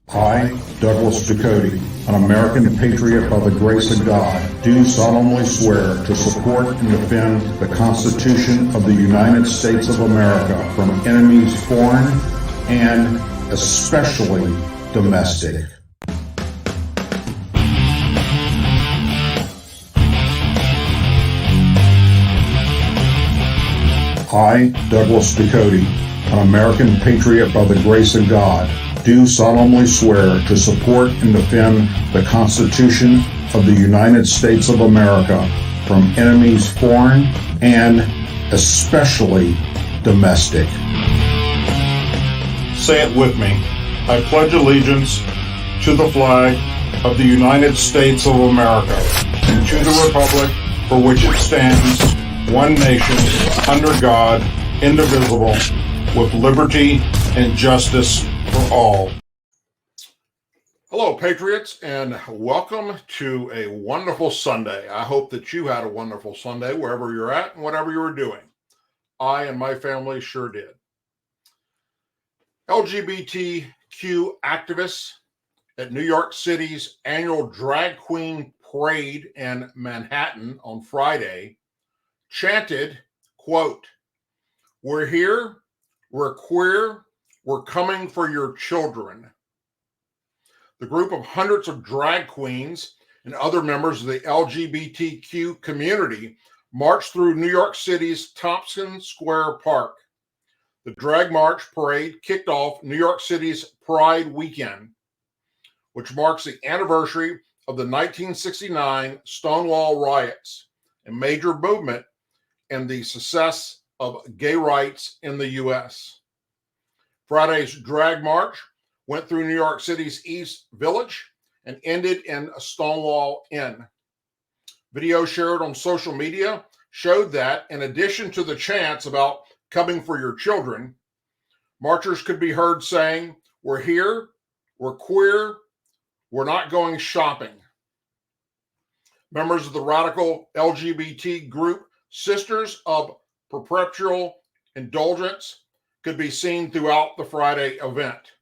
I, Douglas Ducote, an American patriot by the grace of God, do solemnly swear to support and defend the Constitution of the United States of America from enemies foreign and especially domestic. I, Douglas Ducote, an American patriot by the grace of God, do solemnly swear to support and defend the Constitution of the United States of America from enemies foreign and especially domestic. Say it with me. I pledge allegiance to the flag of the United States of America and to the republic for which it stands, one nation, under God, indivisible, with liberty and justice for all. Hello, Patriots, and welcome to a wonderful Sunday. I hope that you had a wonderful Sunday wherever you're at and whatever you were doing. I and my family sure did. LGBTQ activists at New York City's annual Drag Queen Parade in Manhattan on Friday chanted, quote, "We're here, we're queer, we're coming for your children." The group of hundreds of drag queens and other members of the LGBTQ community marched through New York City's Tompkins Square Park. The drag march parade kicked off New York City's Pride Weekend, which marks the anniversary of the 1969 Stonewall riots, a major movement in the success of gay rights in the U.S. Friday's drag march went through New York City's East Village and ended in a Stonewall Inn. Video shared on social media showed that, in addition to the chants about coming for your children, marchers could be heard saying, "We're here, we're queer, we're not going shopping." Members of the radical LGBT group Sisters of Perpetual Indulgence could be seen throughout the Friday event.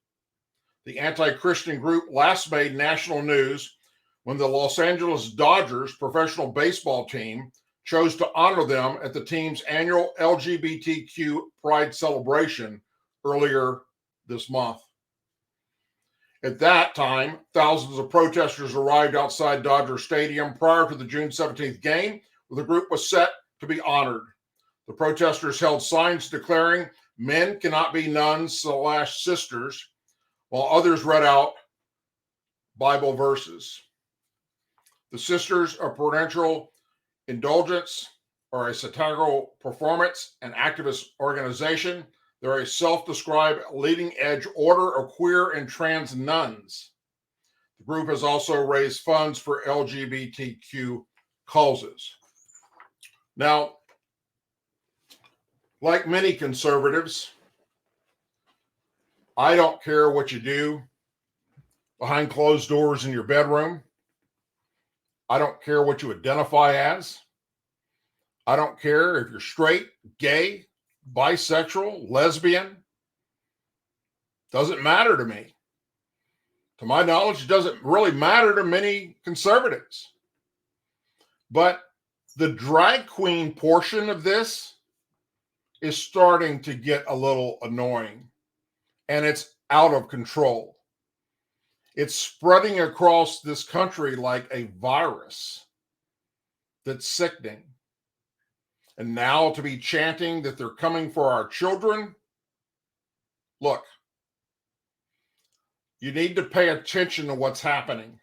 The anti-Christian group last made national news when the Los Angeles Dodgers professional baseball team chose to honor them at the team's annual LGBTQ Pride celebration earlier this month. At that time, thousands of protesters arrived outside Dodger Stadium prior to the June 17th game, where the group was set to be honored. The protesters held signs declaring men cannot be nuns/sisters, while others read out Bible verses. The Sisters of Perpetual Indulgence are a satirical performance and activist organization. They're a self-described leading-edge order of queer and trans nuns. The group has also raised funds for LGBTQ causes. Now, like many conservatives, I don't care what you do behind closed doors in your bedroom. I don't care what you identify as. I don't care if you're straight, gay, bisexual, lesbian. Doesn't matter to me. To my knowledge, it doesn't really matter to many conservatives. But the drag queen portion of this is starting to get a little annoying. And it's out of control. It's spreading across this country like a virus that's sickening. And now to be chanting that they're coming for our children. Look, you need to pay attention to what's happening.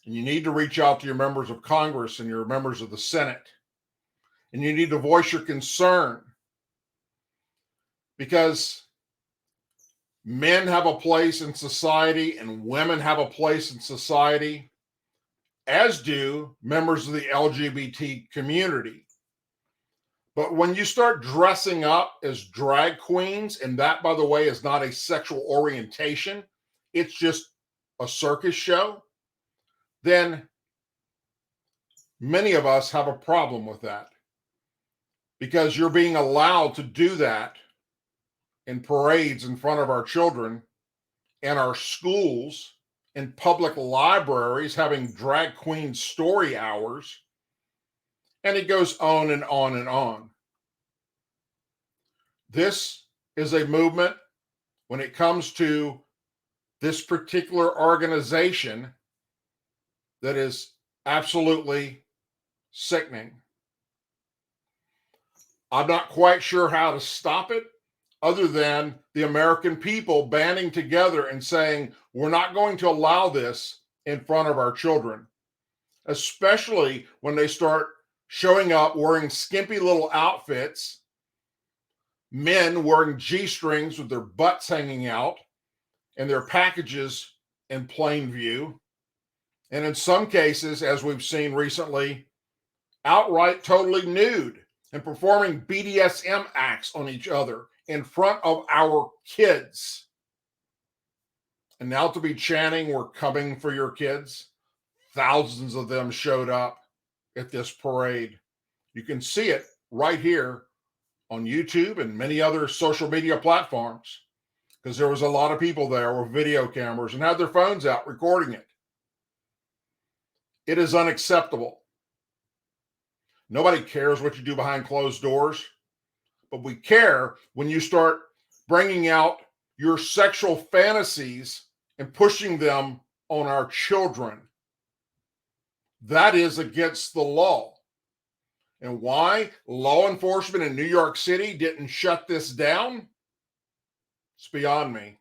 And you need to reach out to your members of Congress and your members of the Senate. And you need to voice your concern. Because men have a place in society and women have a place in society, as do members of the LGBT community. But when you start dressing up as drag queens, and that, by the way, is not a sexual orientation, it's just a circus show, then many of us have a problem with that. Because you're being allowed to do that in parades in front of our children in our schools, in public libraries, having drag queen story hours, and it goes on and on and on. This is a movement when it comes to this particular organization that is absolutely sickening. I'm not quite sure how to stop it other than the American people banding together and saying, we're not going to allow this in front of our children, especially when they start showing up wearing skimpy little outfits, men wearing G-strings with their butts hanging out and their packages in plain view. And in some cases, as we've seen recently, outright totally nude and performing BDSM acts on each other in front of our kids. And now to be chanting, we're coming for your kids. Thousands of them showed up at this parade. You can see it right here on YouTube and many other social media platforms because there was a lot of people there with video cameras and had their phones out recording it. It is unacceptable. Nobody cares what you do behind closed doors, but we care when you start bringing out your sexual fantasies and pushing them on our children. That is against the law. And why law enforcement in New York City didn't shut this down, it's beyond me.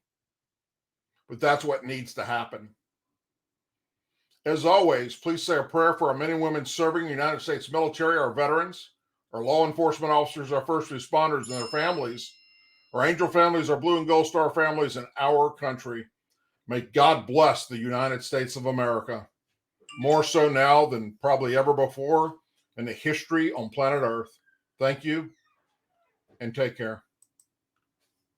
But that's what needs to happen. As always, please say a prayer for our men and women serving the United States military, our veterans, our law enforcement officers, our first responders and their families, our angel families, our blue and gold star families, and our country. May God bless the United States of America, more so now than probably ever before in the history on planet Earth. Thank you, and take care.